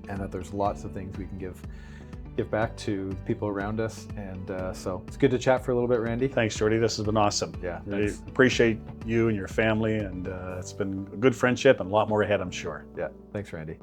and that there's lots of things we can give back to the people around us. And so it's good to chat for a little bit, Randy. Thanks, Jordy. This has been awesome. Yeah, Really thanks. appreciate you and your family, and it's been a good friendship and a lot more ahead, I'm sure. Yeah, thanks, Randy.